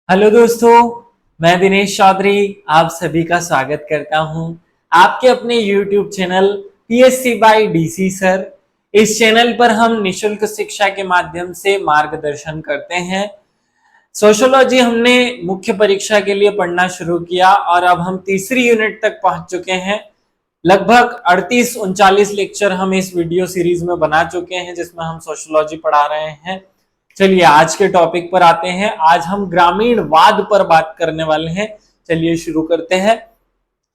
Hello दोस्तों, मैं दिनेश चौधरी आप सभी का स्वागत करता हूं आपके अपने YouTube channel PSC by DC sir. इस चैनल पर हम निशुल्क शिक्षा के माध्यम से मार्गदर्शन करते हैं। सोशियोलॉजी हमने मुख्य परीक्षा के लिए पढ़ना शुरू किया और अब हम तीसरी यूनिट तक पहुंच चुके हैं। लगभग 38-39 लेक्चर हम इस वीडियो सीरीज में बना चुके हैं जिसमें हम सोशियोलॉजी पढ़ा रहे हैं। चलिए आज के टॉपिक पर आते हैं। आज हम ग्रामीणवाद पर बात करने वाले हैं। चलिए शुरू करते हैं।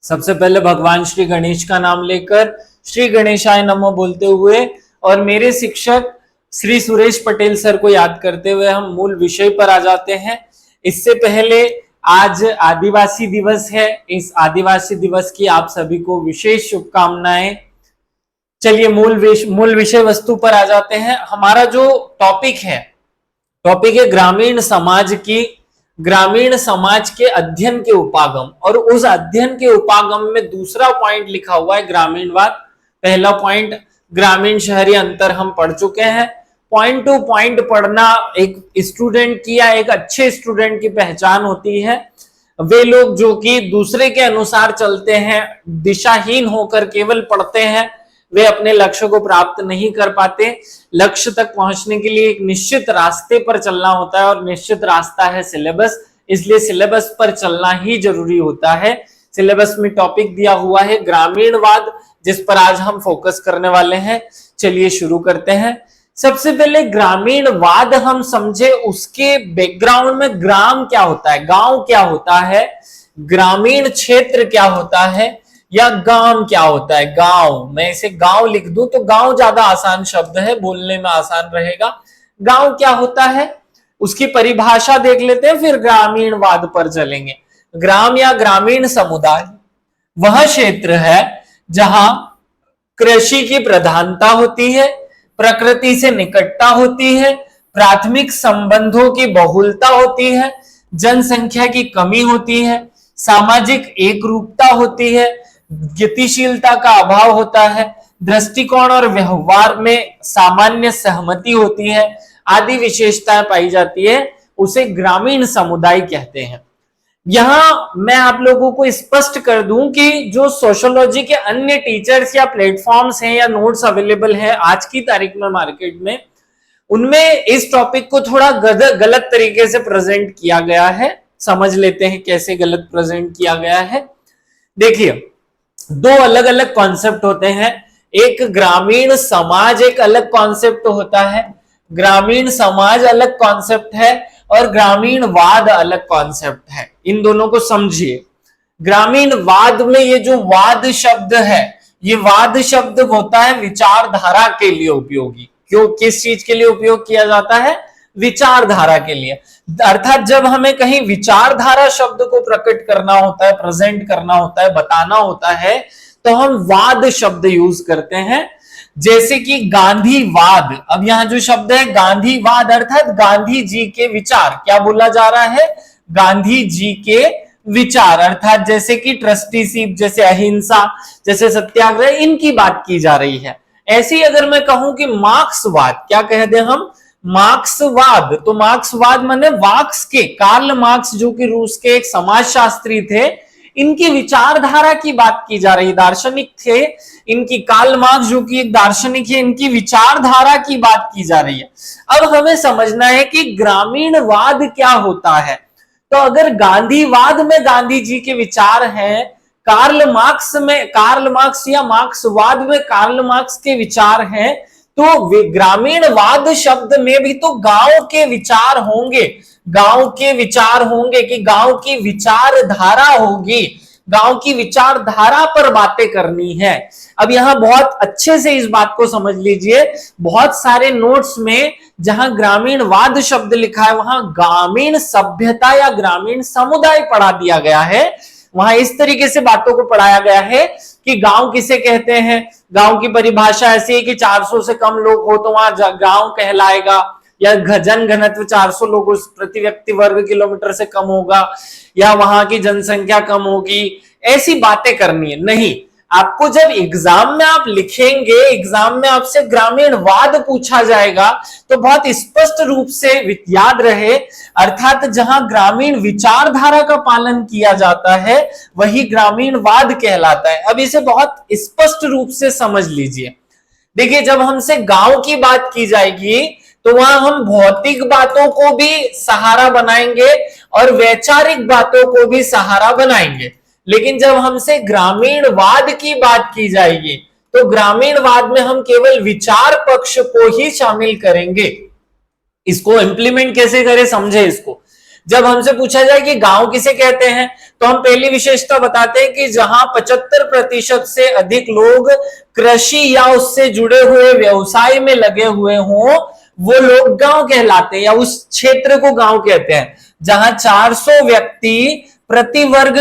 सबसे पहले भगवान श्री गणेश का नाम लेकर श्री गणेशाय नमः बोलते हुए और मेरे शिक्षक श्री सुरेश पटेल सर को याद करते हुए हम मूल विषय पर आ जाते हैं। इससे पहले आज आदिवासी दिवस है। इस आदिवासी दिवस की आप सभी को विशेष शुभकामनाएं। चलिए मूल विषय वस्तु पर आ जाते हैं। हमारा जो टॉपिक है ग्रामीण समाज के अध्ययन के उपागम, और उस अध्ययन के उपागम में दूसरा पॉइंट लिखा हुआ है ग्रामीणवाद। पहला पॉइंट ग्रामीण शहरी अंतर हम पढ़ चुके हैं। पॉइंट टू पॉइंट पढ़ना एक स्टूडेंट की या एक अच्छे स्टूडेंट की पहचान होती है। वे लोग जो कि दूसरे के अनुसार चलते हैं, दिशाहीन होकर केवल पढ़ते हैं, वे अपने लक्ष्य को प्राप्त नहीं कर पाते। लक्ष्य तक पहुंचने के लिए एक निश्चित रास्ते पर चलना होता है और निश्चित रास्ता है सिलेबस। इसलिए सिलेबस पर चलना ही जरूरी होता है। सिलेबस में टॉपिक दिया हुआ है ग्रामीणवाद, जिस पर आज हम फोकस करने वाले हैं। चलिए शुरू करते हैं। सबसे पहले ग्रामीणवाद हम समझे, उसके बैकग्राउंड में ग्राम क्या होता है, गांव क्या होता है, ग्रामीण क्षेत्र क्या होता है, या गांव क्या होता है। गांव, मैं इसे गांव लिख दूं तो गांव ज्यादा आसान शब्द है, बोलने में आसान रहेगा। गांव क्या होता है उसकी परिभाषा देख लेते हैं, फिर ग्रामीणवाद पर चलेंगे। ग्राम या ग्रामीण समुदाय वह क्षेत्र है जहां कृषि की प्रधानता होती है, प्रकृति से निकटता होती है, प्राथमिक संबंधों की बहुलता होती है, जनसंख्या की कमी होती है, सामाजिक एकरूपता होती है, गतिशीलता का अभाव होता है, दृष्टिकोण और व्यवहार में सामान्य सहमति होती है, आदि विशेषताएं पाई जाती है। उसे ग्रामीण समुदाय कहते हैं। यहां मैं आप लोगों को स्पष्ट कर दूं कि जो सोशियोलॉजी के अन्य टीचर्स या प्लेटफॉर्म्स हैं या नोट्स अवेलेबल हैं आज की तारीख में मार्केट में, उनमें इस टॉपिक को थोड़ा गलत तरीके से प्रेजेंट किया गया है। समझ लेते हैं कैसे गलत प्रेजेंट किया गया है। देखिए, दो अलग अलग कॉन्सेप्ट होते हैं। एक ग्रामीण समाज एक अलग कॉन्सेप्ट होता है, ग्रामीण समाज अलग कॉन्सेप्ट है, और ग्रामीणवाद अलग कॉन्सेप्ट है। इन दोनों को समझिए। ग्रामीणवाद में ये जो वाद शब्द है, ये वाद शब्द होता है विचारधारा के लिए उपयोगी। क्यों, किस चीज के लिए उपयोग किया जाता है? विचारधारा के लिए। अर्थात जब हमें कहीं विचारधारा शब्द को प्रकट करना होता है, प्रेजेंट करना होता है, बताना होता है, तो हम वाद शब्द यूज करते हैं। जैसे कि गांधीवाद, अब यहां जो शब्द है गांधीवाद, अर्थात गांधी जी के विचार। क्या बोला जा रहा है? गांधी जी के विचार, अर्थात जैसे कि ट्रस्टीशिप, जैसे अहिंसा, जैसे सत्याग्रह, इनकी बात की जा रही है। ऐसे ही अगर मैं कहूं कि मार्क्सवाद, क्या कह दे हम? मार्क्सवाद। तो मार्क्सवाद माने मार्क्स के, कार्ल मार्क्स जो कि रूस के एक समाजशास्त्री थे, इनकी विचारधारा की बात की जा रही। दार्शनिक थे इनकी, कार्ल मार्क्स जो कि एक दार्शनिक है, इनकी विचारधारा की बात की जा रही है। अब हमें समझना है कि ग्रामीणवाद क्या होता है। तो अगर गांधीवाद में गांधी जी के विचार हैं, कार्ल मार्क्स या मार्क्सवाद में कार्ल मार्क्स के विचार हैं, तो ग्रामीणवाद शब्द में भी तो गांव के विचार होंगे। गांव के विचार होंगे कि गांव की विचारधारा होगी, गांव की विचारधारा पर बातें करनी है। अब यहां बहुत अच्छे से इस बात को समझ लीजिए। बहुत सारे नोट्स में जहां ग्रामीणवाद शब्द लिखा है, वहां ग्रामीण सभ्यता या ग्रामीण समुदाय पढ़ा दिया गया है। वहां इस तरीके से बातों को पढ़ाया गया है कि गांव किसे कहते हैं। गांव की परिभाषा ऐसी है कि 400 से कम लोग हो तो वहां गांव कहलाएगा, या जन घनत्व 400 लोगों प्रति व्यक्ति वर्ग किलोमीटर से कम होगा, या वहां की जनसंख्या कम होगी। ऐसी बातें करनी है नहीं। आपको जब एग्जाम में आप लिखेंगे, एग्जाम में आपसे ग्रामीणवाद पूछा जाएगा तो बहुत स्पष्ट रूप से याद रहे, अर्थात जहां ग्रामीण विचारधारा का पालन किया जाता है वही ग्रामीणवाद कहलाता है। अब इसे बहुत स्पष्ट रूप से समझ लीजिए। देखिए, जब हमसे गांव की बात की जाएगी तो वहां हम भौतिक बातों को भी सहारा बनाएंगे और वैचारिक बातों को भी सहारा बनाएंगे, लेकिन जब हमसे ग्रामीणवाद की बात की जाएगी तो ग्रामीणवाद में हम केवल विचार पक्ष को ही शामिल करेंगे। इसको इंप्लीमेंट कैसे करें, समझे इसको। जब हमसे पूछा जाए कि गांव किसे कहते हैं तो हम पहली विशेषता बताते हैं कि जहां 75% से अधिक लोग कृषि या उससे जुड़े हुए व्यवसाय में लगे हुए हों वो लोग गांव कहलाते हैं या उस क्षेत्र को गांव कहते हैं। जहां 400 व्यक्ति प्रति वर्ग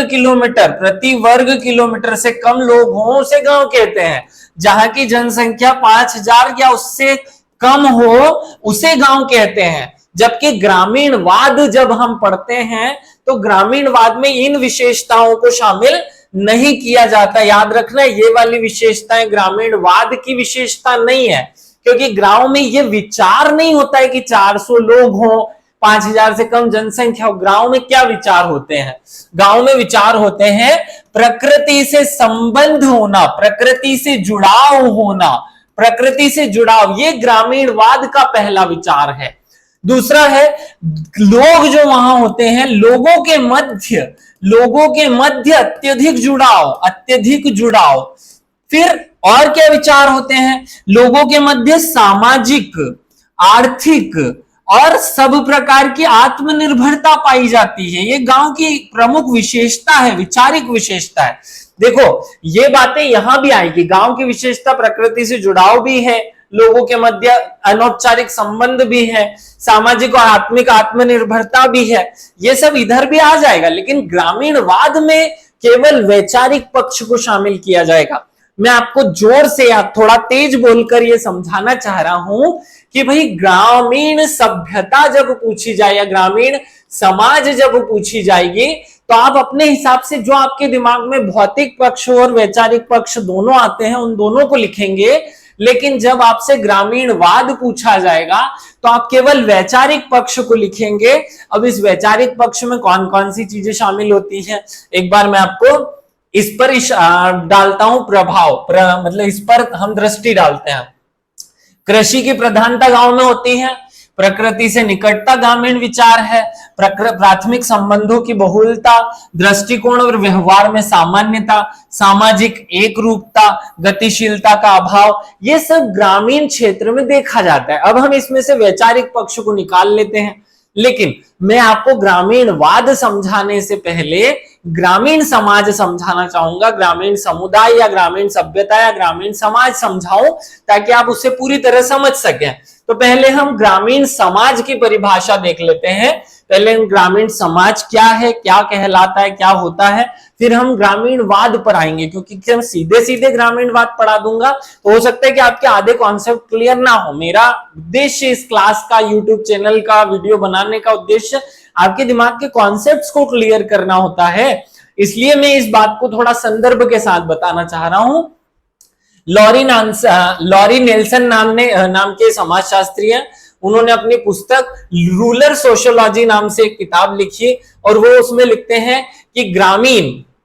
किलोमीटर से कम लोग हों उसे गांव कहते हैं। जहां की जनसंख्या 5000 या उससे कम हो उसे गांव कहते हैं। जबकि ग्रामीणवाद जब हम पढ़ते हैं तो ग्रामीणवाद में इन विशेषताओं को शामिल नहीं किया जाता। याद रखना, ये वाली विशेषताएं ग्रामीणवाद की विशेषता नहीं है, क्योंकि गांव में ये विचार नहीं होता है कि 400 लोग हों, 5000 से कम जनसंख्या हो। गांव में क्या विचार होते हैं? गांव में विचार होते हैं प्रकृति से संबंध होना, प्रकृति से जुड़ाव होना, प्रकृति से जुड़ाव, ये ग्रामीणवाद का पहला विचार है। दूसरा है लोग जो वहां होते हैं, लोगों के मध्य अत्यधिक जुड़ाव। फिर और क्या विचार होते हैं? लोगों के मध्य सामाजिक, आर्थिक और सब प्रकार की आत्मनिर्भरता पाई जाती है। ये गांव की प्रमुख विशेषता है, वैचारिक विशेषता है। देखो, ये बातें यहां भी आएगी। गांव की विशेषता प्रकृति से जुड़ाव भी है, लोगों के मध्य अनौपचारिक संबंध भी है, सामाजिक और आत्मिक आत्मनिर्भरता भी है, ये सब इधर भी आ जाएगा। लेकिन ग्रामीणवाद में केवल वैचारिक पक्ष को शामिल किया जाएगा। मैं आपको जोर से या थोड़ा तेज बोलकर यह समझाना चाह रहा हूं कि भाई ग्रामीण सभ्यता जब पूछी जाए या ग्रामीण समाज जब पूछी जाएगी तो आप अपने हिसाब से जो आपके दिमाग में भौतिक पक्ष और वैचारिक पक्ष दोनों आते हैं उन दोनों को लिखेंगे। लेकिन जब आपसे ग्रामीणवाद पूछा जाएगा तो आप केवल वैचारिक पक्ष को लिखेंगे। अब इस वैचारिक पक्ष में कौन कौन सी चीजें शामिल होती हैं, एक बार मैं आपको इस पर डालता हूं प्रभाव, मतलब इस पर हम दृष्टि डालते हैं। कृषि की प्रधानता गांव में होती है, प्रकृति से निकटता ग्रामीण विचार है, प्राथमिक संबंधों की बहुलता, दृष्टिकोण और व्यवहार में सामान्यता, सामाजिक एक रूपता, गतिशीलता का अभाव, ये सब ग्रामीण क्षेत्र में देखा जाता है। अब हम इसमें से वैचारिक पक्ष को निकाल लेते हैं, लेकिन मैं आपको ग्रामीणवाद समझाने से पहले ग्रामीण समाज समझाना चाहूंगा। ग्रामीण समुदाय या ग्रामीण सभ्यता या ग्रामीण समाज समझाऊं ताकि आप उसे पूरी तरह समझ सकें। तो पहले हम ग्रामीण समाज की परिभाषा देख लेते हैं। पहले हम ग्रामीण समाज क्या है, क्या कहलाता है, क्या होता है, फिर हम ग्रामीणवाद पर आएंगे। क्योंकि जब सीधे सीधे ग्रामीणवाद पढ़ा दूंगा तो हो सकता है कि आपके आधे कॉन्सेप्ट क्लियर ना हो। मेरा उद्देश्य इस क्लास का, यूट्यूब चैनल का वीडियो बनाने का उद्देश्य आपके दिमाग के कॉन्सेप्ट्स को क्लियर करना होता है। इसलिए मैं इस बात को थोड़ा संदर्भ के साथ बताना चाह रहा हूं। लॉरी नेल्सन नाम के समाजशास्त्री हैं। उन्होंने अपनी पुस्तक रूरल सोशियोलॉजी नाम से एक किताब लिखी और वो उसमें लिखते हैं कि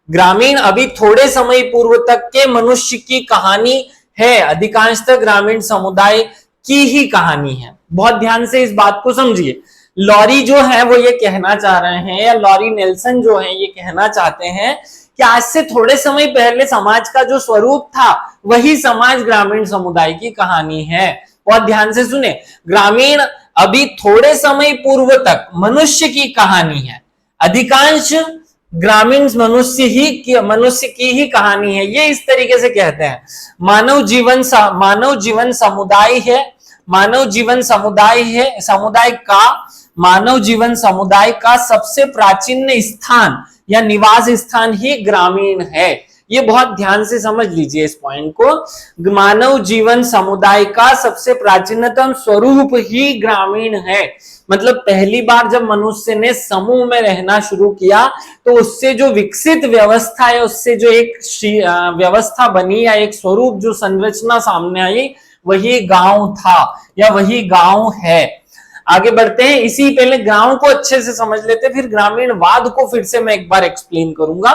ग्रामीण अभी थोड़े समय पूर्व तक के मनुष्य की कहानी है, अधिकांशतः ग्रामीण समुदाय की ही कहानी है। बहुत ध्यान से इस बात को समझिए। लॉरी जो है वो ये कहना चाह रहे हैं, या लॉरी नेल्सन जो है ये कहना चाहते हैं कि आज से थोड़े समय पहले समाज का जो स्वरूप था वही समाज ग्रामीण समुदाय की कहानी है। बहुत ध्यान से सुने, ग्रामीण अभी थोड़े समय पूर्व तक मनुष्य की कहानी है, अधिकांश ग्रामीण मनुष्य की ही कहानी है। ये इस तरीके से कहते हैं। मानव जीवन समुदाय का सबसे प्राचीन स्थान या निवास स्थान ही ग्रामीण है। ये बहुत ध्यान से समझ लीजिए इस पॉइंट को। मानव जीवन समुदाय का सबसे प्राचीनतम स्वरूप ही ग्रामीण है। मतलब पहली बार जब मनुष्य ने समूह में रहना शुरू किया तो उससे जो विकसित व्यवस्था है, उससे जो एक व्यवस्था बनी या एक स्वरूप जो संरचना सामने आई, वही गांव था या वही गांव है। आगे बढ़ते हैं। इसी पहले गांव को अच्छे से समझ लेते, फिर ग्रामीणवाद को फिर से मैं एक बार एक्सप्लेन करूंगा।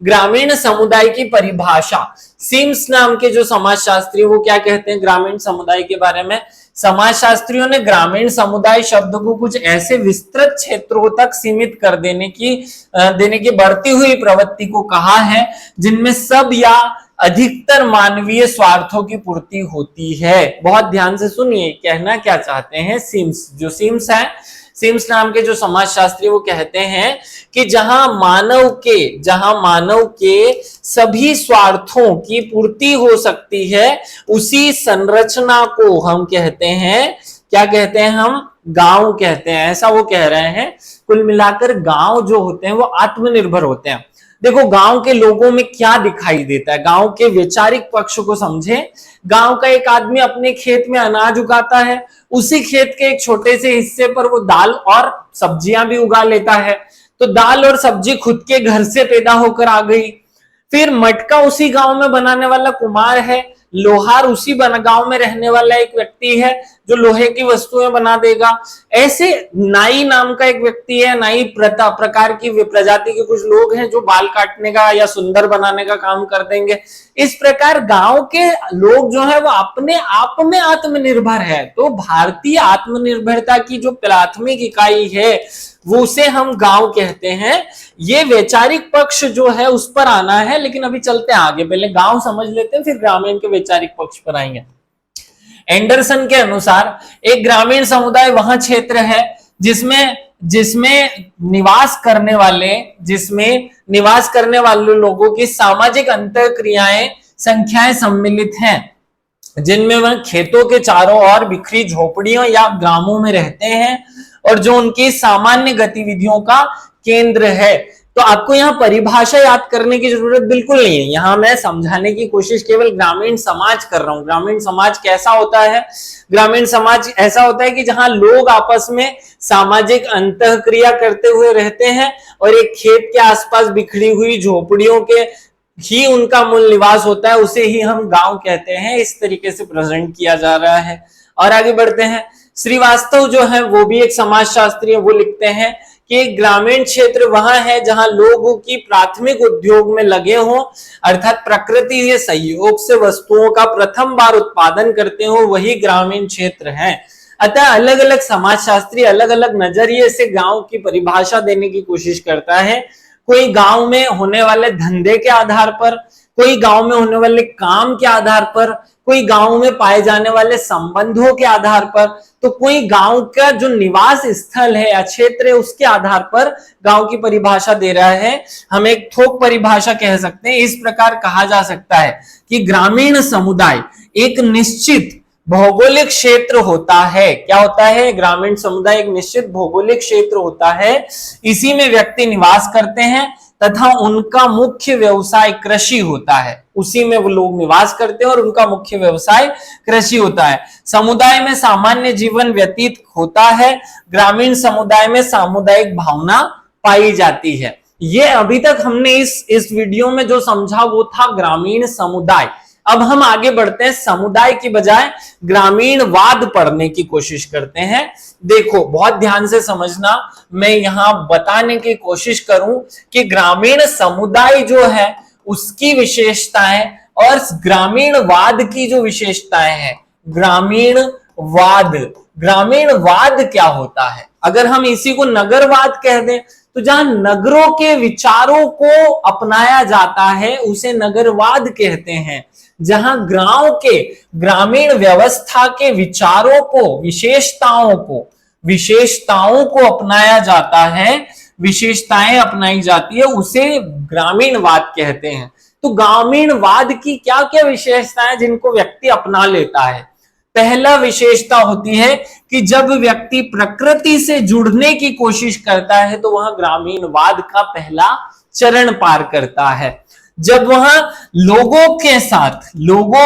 ग्रामीण समुदाय की परिभाषा, सिम्स नाम के जो समाजशास्त्री वो क्या कहते हैं ग्रामीण समुदाय के बारे में। समाजशास्त्रियों ने ग्रामीण समुदाय शब्द को कुछ ऐसे विस्तृत क्षेत्रों तक सीमित कर देने की बढ़ती हुई प्रवृत्ति को कहा है जिनमें सब या अधिकतर मानवीय स्वार्थों की पूर्ति होती है। बहुत ध्यान से सुनिए, कहना क्या चाहते हैं सिम्स। जो सिम्स है, सिम्स नाम के जो समाजशास्त्री वो कहते हैं कि जहां मानव के सभी स्वार्थों की पूर्ति हो सकती है, उसी संरचना को हम कहते हैं, क्या कहते हैं हम, गांव कहते हैं। ऐसा वो कह रहे हैं। कुल मिलाकर गांव जो होते हैं वो आत्मनिर्भर होते हैं। देखो गांव के लोगों में क्या दिखाई देता है, गांव के वैचारिक पक्ष को समझे। गांव का एक आदमी अपने खेत में अनाज उगाता है, उसी खेत के एक छोटे से हिस्से पर वो दाल और सब्जियां भी उगा लेता है। तो दाल और सब्जी खुद के घर से पैदा होकर आ गई। फिर मटका उसी गांव में बनाने वाला कुम्हार है, लोहार उसी गांव में रहने वाला एक व्यक्ति है जो लोहे की वस्तुएं बना देगा। ऐसे नाई नाम का एक व्यक्ति है, नाई प्रकार की प्रजाति के कुछ लोग हैं जो बाल काटने का या सुंदर बनाने का काम कर देंगे। इस प्रकार गांव के लोग जो है वो अपने आप में आत्मनिर्भर है। तो भारतीय आत्मनिर्भरता की जो प्राथमिक इकाई है वो उसे हम गांव कहते हैं। ये वैचारिक पक्ष जो है उस पर आना है, लेकिन अभी चलते हैं आगे। पहले गांव समझ लेते हैं, फिर ग्रामीण के वैचारिक पक्ष पर आएंगे। एंडरसन के अनुसार एक ग्रामीण समुदाय वह क्षेत्र है जिसमें निवास करने वाले लोगों की सामाजिक अंतःक्रियाएं संख्याएं सम्मिलित हैं, जिनमें वह खेतों के चारों ओर बिखरी झोपड़ियों या ग्रामों में रहते हैं और जो उनकी सामान्य गतिविधियों का केंद्र है। तो आपको यहाँ परिभाषा याद करने की जरूरत बिल्कुल नहीं है। यहाँ मैं समझाने की कोशिश केवल ग्रामीण समाज कर रहा हूँ। ग्रामीण समाज कैसा होता है? ग्रामीण समाज ऐसा होता है कि जहाँ लोग आपस में सामाजिक अंतःक्रिया करते हुए रहते हैं और एक खेत के आसपास बिखरी हुई झोपड़ियों के ही उनका मूल निवास होता है, उसे ही हम गांव कहते हैं। इस तरीके से प्रेजेंट किया जा रहा है। और आगे बढ़ते हैं। श्रीवास्तव जो है वो भी एक समाजशास्त्री है, वो लिखते हैं कि ग्रामीण क्षेत्र वहां है जहां लोगों की प्राथमिक उद्योग में लगे हों, अर्थात प्रकृति के सहयोग से वस्तुओं का प्रथम बार उत्पादन करते हो, वही ग्रामीण क्षेत्र है। अतः अलग अलग समाजशास्त्री अलग अलग नजरिए से गांव की परिभाषा देने की कोशिश करता है। कोई गांव में होने वाले धंधे के आधार पर, कोई गांव में होने वाले काम के आधार पर, कोई गांव में पाए जाने वाले संबंधों के आधार पर, तो कोई गांव का जो निवास स्थल है या क्षेत्र है उसके आधार पर गांव की परिभाषा दे रहा है। हम एक थोक परिभाषा कह सकते हैं। इस प्रकार कहा जा सकता है कि ग्रामीण समुदाय एक निश्चित भौगोलिक क्षेत्र होता है। क्या होता है? ग्रामीण समुदाय एक निश्चित भौगोलिक क्षेत्र होता है। इसी में व्यक्ति निवास करते हैं तथा उनका मुख्य व्यवसाय कृषि होता है। उसी में वो लोग निवास करते हैं और उनका मुख्य व्यवसाय कृषि होता है। समुदाय में सामान्य जीवन व्यतीत होता है। ग्रामीण समुदाय में सामुदायिक भावना पाई जाती है। ये अभी तक हमने इस वीडियो में जो समझा वो था ग्रामीण समुदाय। अब हम आगे बढ़ते हैं, समुदाय की बजाय ग्रामीणवाद पढ़ने की कोशिश करते हैं। देखो बहुत ध्यान से समझना, मैं यहां बताने की कोशिश करूं कि ग्रामीण समुदाय जो है उसकी विशेषताएं और ग्रामीणवाद की जो विशेषताएं हैं। ग्रामीणवाद क्या होता है? अगर हम इसी को नगरवाद कह दें तो जहां नगरों के विचारों को अपनाया जाता है उसे नगरवाद कहते हैं। जहां गांव के ग्रामीण व्यवस्था के विचारों को, विशेषताओं को अपनाया जाता है, विशेषताएं अपनाई जाती है, उसे ग्रामीणवाद कहते हैं। तो ग्रामीणवाद की क्या क्या विशेषताएं जिनको व्यक्ति अपना लेता है? पहला विशेषता होती है कि जब व्यक्ति प्रकृति से जुड़ने की कोशिश करता है तो वह ग्रामीणवाद का पहला चरण पार करता है। जब वहां लोगों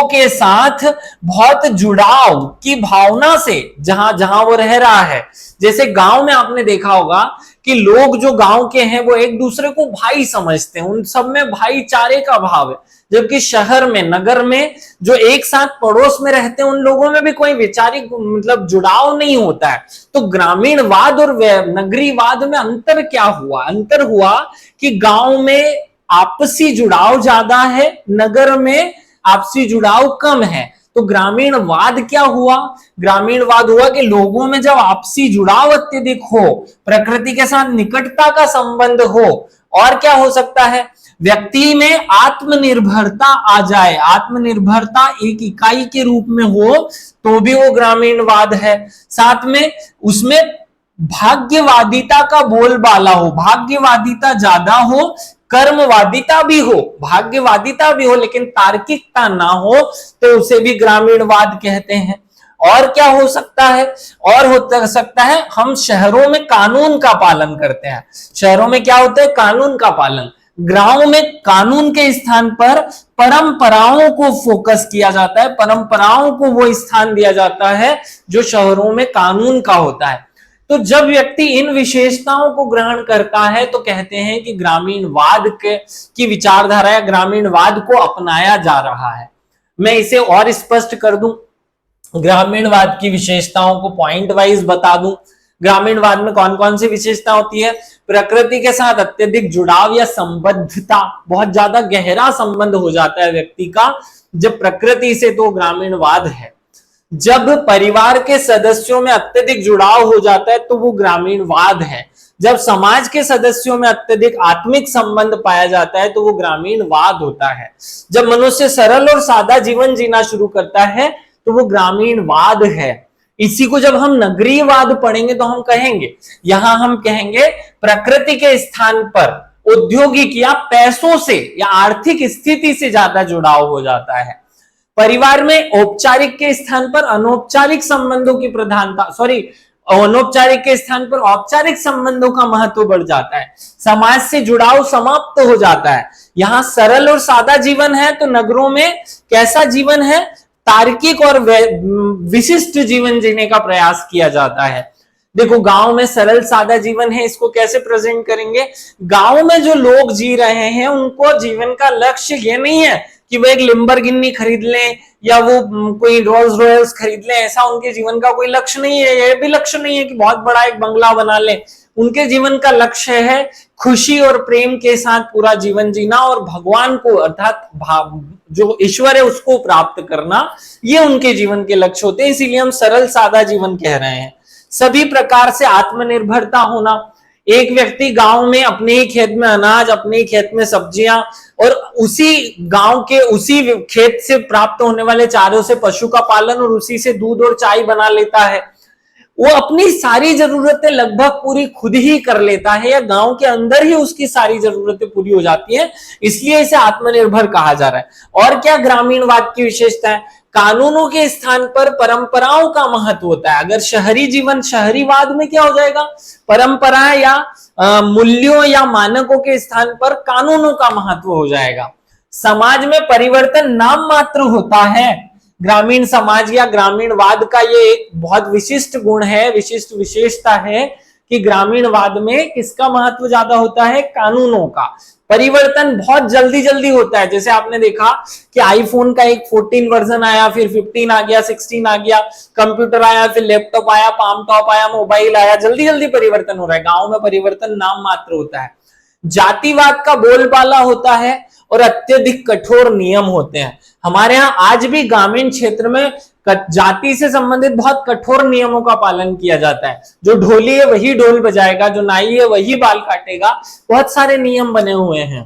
के साथ बहुत जुड़ाव की भावना से जहां जहां वो रह रहा है, जैसे गांव में आपने देखा होगा कि लोग जो गांव के हैं वो एक दूसरे को भाई समझते हैं, उन सब में भाईचारे का भाव है, जबकि शहर में, नगर में जो एक साथ पड़ोस में रहते हैं उन लोगों में भी कोई वैचारिक मतलब जुड़ाव नहीं होता है। तो ग्रामीणवाद और नगरीवाद में अंतर क्या हुआ? अंतर हुआ कि गांव में आपसी जुड़ाव ज्यादा है, नगर में आपसी जुड़ाव कम है। तो ग्रामीणवाद क्या हुआ? ग्रामीणवाद हुआ कि लोगों में जब आपसी जुड़ाव अत्यधिक हो, प्रकृति के साथ निकटता का संबंध हो, और क्या हो सकता है, व्यक्ति में आत्मनिर्भरता आ जाए, आत्मनिर्भरता एक इकाई के रूप में हो, तो भी वो ग्रामीणवाद है। साथ में उसमें भाग्यवादिता का बोलबाला हो, भाग्यवादिता ज्यादा हो, कर्मवादिता भी हो, भाग्यवादिता भी हो, लेकिन तार्किकता ना हो, तो उसे भी ग्रामीणवाद कहते हैं। और क्या हो सकता है? और हो सकता है हम शहरों में कानून का पालन करते हैं। शहरों में क्या होता है? कानून का पालन। गांव में कानून के स्थान पर परंपराओं को फोकस किया जाता है, परंपराओं को वो स्थान दिया जाता है जो शहरों में कानून का होता है। तो जब व्यक्ति इन विशेषताओं को ग्रहण करता है तो कहते हैं कि ग्रामीणवाद की विचारधारा या ग्रामीणवाद को अपनाया जा रहा है। मैं इसे और स्पष्ट कर दूं, ग्रामीणवाद की विशेषताओं को पॉइंट वाइज बता दूं। ग्रामीणवाद में कौन कौन सी विशेषता होती है? प्रकृति के साथ अत्यधिक जुड़ाव या संबद्धता, बहुत ज्यादा गहरा संबंध हो जाता है व्यक्ति का जब प्रकृति से, तो ग्रामीणवाद है। जब परिवार के सदस्यों में अत्यधिक जुड़ाव हो जाता है तो वो ग्रामीणवाद है। जब समाज के सदस्यों में अत्यधिक आत्मिक संबंध पाया जाता है तो वो ग्रामीणवाद होता है। जब मनुष्य सरल और सादा जीवन जीना शुरू करता है तो वो ग्रामीणवाद है। इसी को जब हम नगरीवाद पढ़ेंगे तो हम कहेंगे, यहां हम कहेंगे प्रकृति के स्थान पर औद्योगिक या पैसों से या आर्थिक स्थिति से ज्यादा जुड़ाव हो जाता है। परिवार में औपचारिक के स्थान पर अनौपचारिक संबंधों की प्रधानता, अनौपचारिक के स्थान पर औपचारिक संबंधों का महत्व बढ़ जाता है। समाज से जुड़ाव समाप्त हो जाता है। यहां सरल और सादा जीवन है, तो नगरों में कैसा जीवन है? तार्किक और विशिष्ट जीवन जीने का प्रयास किया जाता है। देखो, गांव में सरल सादा जीवन है, इसको कैसे प्रेजेंट करेंगे? गांव में जो लोग जी रहे हैं उनको जीवन का लक्ष्य ये नहीं है कि वो एक लिम्बरगिनी खरीद लें या वो कोई रोल्स रॉयल्स खरीद लें, ऐसा उनके जीवन का कोई लक्ष्य नहीं है। ये भी लक्ष्य नहीं है कि बहुत बड़ा एक बंगला बना लें। उनके जीवन का लक्ष्य है खुशी और प्रेम के साथ पूरा जीवन जीना और भगवान को, अर्थात जो ईश्वर है उसको प्राप्त करना, ये उनके जीवन के लक्ष्य होते हैं। इसीलिए हम सरल सादा जीवन कह रहे हैं। सभी प्रकार से आत्मनिर्भरता होना, एक व्यक्ति गांव में अपने ही खेत में अनाज, अपने ही खेत में सब्जियां और उसी गांव के उसी खेत से प्राप्त होने वाले चारों से पशु का पालन और उसी से दूध और चाय बना लेता है। वो अपनी सारी जरूरतें लगभग पूरी खुद ही कर लेता है, या गांव के अंदर ही उसकी सारी जरूरतें पूरी हो जाती हैं, इसलिए इसे आत्मनिर्भर कहा जा रहा है। और क्या ग्रामीणवाद की विशेषता है? कानूनों के स्थान पर परंपराओं का महत्व होता है। अगर शहरी जीवन, शहरीवाद में क्या हो जाएगा? परंपराएं या मूल्यों या मानकों के स्थान पर कानूनों का महत्व हो जाएगा। समाज में परिवर्तन नाम मात्र होता है। ग्रामीण समाज या ग्रामीणवाद का ये एक बहुत विशिष्ट गुण है, विशिष्ट विशेषता है कि ग्रामीणवाद में किसका महत्व ज्यादा होता है? कानूनों का। परिवर्तन बहुत जल्दी जल्दी होता है। जैसे आपने देखा कि आईफोन का एक 14 वर्जन आया, फिर 15 आ गया, 16 आ गया, कंप्यूटर आया, फिर लैपटॉप आया, पाम टॉप आया, मोबाइल आया, जल्दी जल्दी परिवर्तन हो रहा है। गांव में परिवर्तन नाम मात्र होता है। जातिवाद का बोलबाला होता है और अत्यधिक कठोर नियम होते हैं। हमारे यहाँ आज भी ग्रामीण क्षेत्र में जाति से संबंधित बहुत कठोर नियमों का पालन किया जाता है। जो ढोली है वही ढोल बजाएगा, जो नाई है वही बाल काटेगा, बहुत सारे नियम बने हुए हैं।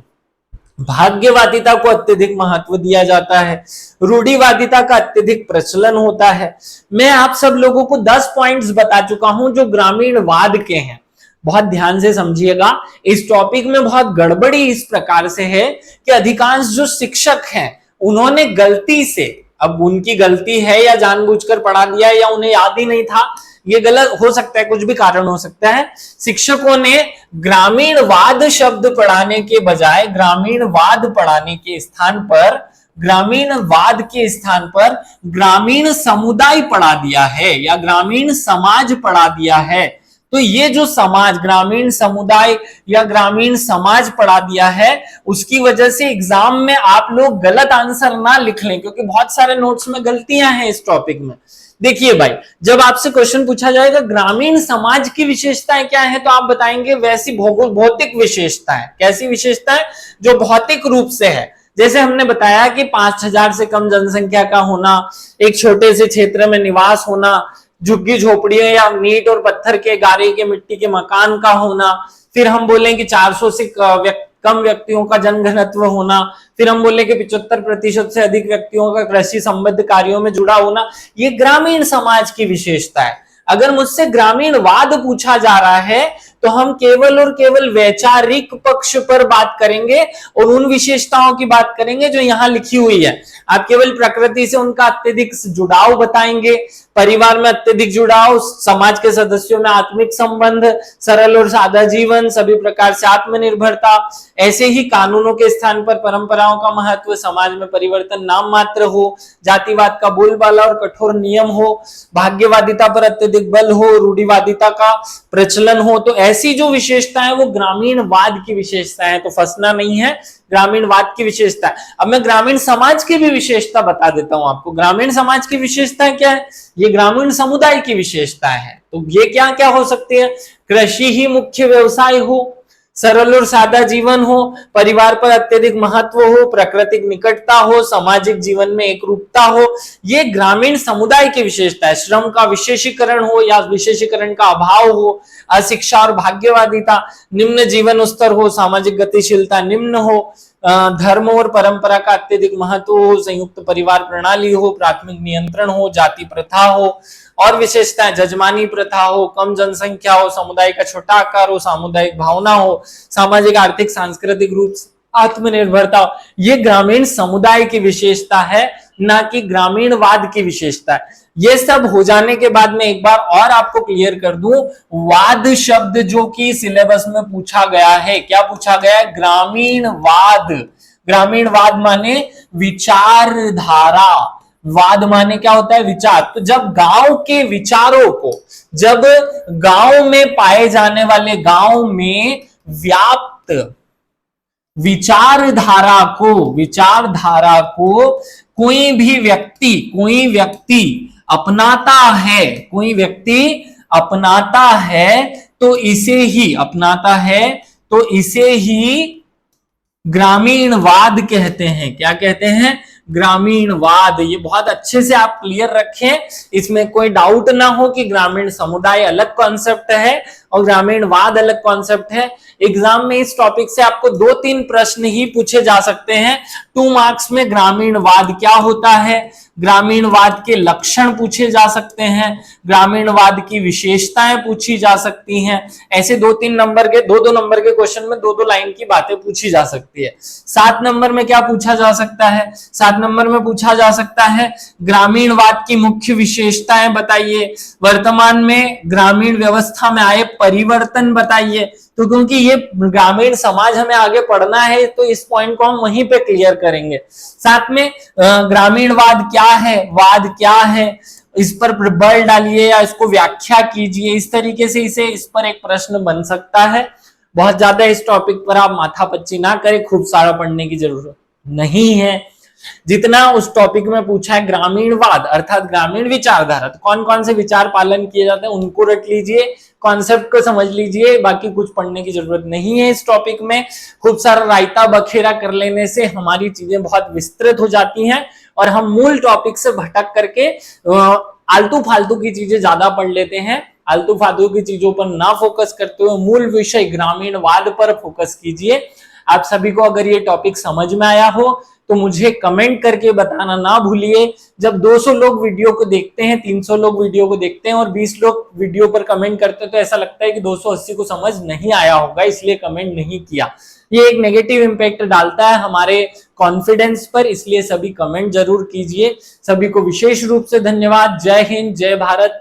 भाग्यवादिता को अत्यधिक महत्व दिया जाता है। रूढ़िवादिता का अत्यधिक प्रचलन होता है। मैं आप सब लोगों को 10 पॉइंट्स बता चुका हूं जो ग्रामीणवाद के हैं। बहुत ध्यान से समझिएगा, इस टॉपिक में बहुत गड़बड़ी इस प्रकार से है कि अधिकांश जो शिक्षक हैं उन्होंने गलती से, अब उनकी गलती है या जानबूझकर पढ़ा दिया या उन्हें याद ही नहीं था, ये गलत हो सकता है, कुछ भी कारण हो सकता है। शिक्षकों ने ग्रामीणवाद शब्द पढ़ाने के बजाय ग्रामीणवाद पढ़ाने के स्थान पर ग्रामीणवाद के स्थान पर ग्रामीण समुदाय पढ़ा दिया है या ग्रामीण समाज पढ़ा दिया है। तो ये जो समाज, ग्रामीण समुदाय या ग्रामीण समाज पढ़ा दिया है, उसकी वजह से एग्जाम में आप लोग गलत आंसर ना लिख लें, क्योंकि बहुत सारे नोट्स में गलतियां हैं इस टॉपिक में। देखिए भाई, जब आपसे क्वेश्चन पूछा जाएगा ग्रामीण समाज की विशेषताएं क्या है, तो आप बताएंगे वैसी भौतिक विशेषता है। कैसी विशेषता है? जो भौतिक रूप से है। जैसे हमने बताया कि 5000 से कम जनसंख्या का होना, एक छोटे से क्षेत्र में निवास होना, झुग्गी झोपड़ियों या ईंट और पत्थर के, गारे के, मिट्टी के मकान का होना, फिर हम बोले कि 400 से कम व्यक्तियों का जनघनत्व होना, फिर हम बोले कि 75% से अधिक व्यक्तियों का कृषि संबद्ध कार्यों में जुड़ा होना, ये ग्रामीण समाज की विशेषता है। अगर मुझसे ग्रामीणवाद पूछा जा रहा है तो हम केवल और केवल वैचारिक पक्ष पर बात करेंगे और उन विशेषताओं की बात करेंगे जो यहां लिखी हुई है। आप केवल प्रकृति से उनका अत्यधिक जुड़ाव बताएंगे, परिवार में अत्यधिक जुड़ाव, समाज के सदस्यों में आत्मिक संबंध, सरल और सादा जीवन, सभी प्रकार से आत्मनिर्भरता, ऐसे ही कानूनों के स्थान पर परंपराओं का महत्व, समाज में परिवर्तन नाम मात्र हो, जातिवाद का बोलबाला और कठोर नियम हो, भाग्यवादिता पर अत्यधिक बल हो, रूढ़िवादिता का प्रचलन हो। तो ऐसी जो विशेषता है वो ग्रामीणवाद की विशेषता है। तो फंसना नहीं है, ग्रामीणवाद की विशेषता है। अब मैं ग्रामीण समाज की भी विशेषता बता देता हूं आपको। ग्रामीण समाज की विशेषता क्या है? ये ग्रामीण समुदाय की विशेषता है। तो ये क्या क्या हो सकती है? कृषि ही मुख्य व्यवसाय हो, सरल और सादा जीवन हो, परिवार पर अत्यधिक महत्व हो, प्राकृतिक निकटता हो, सामाजिक जीवन में एकरूपता हो, ये ग्रामीण समुदाय की विशेषता है। श्रम का विशेषीकरण हो या विशेषीकरण का अभाव हो, अशिक्षा और भाग्यवादिता, निम्न जीवन स्तर हो, सामाजिक गतिशीलता निम्न हो, धर्म और परंपरा का अत्यधिक महत्व हो, संयुक्त परिवार प्रणाली हो, प्राथमिक नियंत्रण हो, जाति प्रथा हो, और विशेषताएं जजमानी प्रथा हो, कम जनसंख्या हो, समुदाय का छोटा आकार हो, सामुदायिक भावना हो, सामाजिक आर्थिक सांस्कृतिक रूप से आत्मनिर्भरता हो। ये ग्रामीण समुदाय की विशेषता है, ना कि ग्रामीणवाद की विशेषता है। ये सब हो जाने के बाद में एक बार और आपको क्लियर कर दूं, वाद शब्द जो कि सिलेबस में पूछा गया है, क्या पूछा गया है? ग्रामीणवाद। ग्रामीणवाद माने विचारधारा, वाद माने क्या होता है? विचार। तो जब गांव के विचारों को, जब गांव में पाए जाने वाले, गांव में व्याप्त विचारधारा को कोई व्यक्ति अपनाता है, कोई व्यक्ति अपनाता है तो इसे ही ग्रामीणवाद कहते हैं। क्या कहते हैं? ग्रामीणवाद। ये बहुत अच्छे से आप क्लियर रखें, इसमें कोई डाउट ना हो कि ग्रामीण समुदाय अलग कॉन्सेप्ट है और ग्रामीणवाद अलग कॉन्सेप्ट है। एग्जाम में इस टॉपिक से आपको 2-3 प्रश्न ही पूछे जा सकते हैं। 2 मार्क्स में ग्रामीणवाद क्या होता है, ग्रामीणवाद के लक्षण पूछे जा सकते हैं, ग्रामीणवाद की विशेषताएं पूछी जा सकती हैं। ऐसे 2-3 नंबर के, 2-2 नंबर के क्वेश्चन में 2-2 लाइन की बातें पूछी जा सकती है। 7 नंबर में क्या पूछा जा सकता है? 7 नंबर में पूछा जा सकता है ग्रामीणवाद की मुख्य विशेषताएं बताइए, वर्तमान में ग्रामीण व्यवस्था में आए परिवर्तन बताइए। तो क्योंकि ये ग्रामीण समाज हमें आगे पढ़ना है तो इस पॉइंट को हम वहीं पे क्लियर करेंगे। साथ में ग्रामीणवाद क्या है, वाद क्या है, इस पर बल डालिए या इसको व्याख्या कीजिए। इस तरीके से इस पर एक प्रश्न बन सकता है। बहुत ज्यादा इस टॉपिक पर आप माथापच्ची ना करें, खूब सारा पढ़ने की जरूरत नहीं है। जितना उस टॉपिक में पूछा है ग्रामीणवाद अर्थात ग्रामीण विचारधारा, तो कौन कौन से विचार पालन किए जाते हैं उनको रख लीजिए, कॉन्सेप्ट को समझ लीजिए, बाकी कुछ पढ़ने की जरूरत नहीं है। इस टॉपिक में खूब सारा रायता बखेरा कर लेने से हमारी चीजें बहुत विस्तृत हो जाती हैं और हम मूल टॉपिक से भटक करके आलतू फालतू की चीजें ज्यादा पढ़ लेते हैं। आलतू फालतू की चीजों पर ना फोकस करते हुए मूल विषय ग्रामीणवाद पर फोकस कीजिए। आप सभी को अगर ये टॉपिक समझ में आया हो तो मुझे कमेंट करके बताना ना भूलिए। जब 200 लोग वीडियो को देखते हैं, 300 लोग वीडियो को देखते हैं और 20 लोग वीडियो पर कमेंट करते हैं तो ऐसा लगता है कि 280 को समझ नहीं आया होगा इसलिए कमेंट नहीं किया। ये एक नेगेटिव इंपैक्ट डालता है हमारे कॉन्फिडेंस पर, इसलिए सभी कमेंट जरूर कीजिए। सभी को विशेष रूप से धन्यवाद। जय हिंद, जय भारत।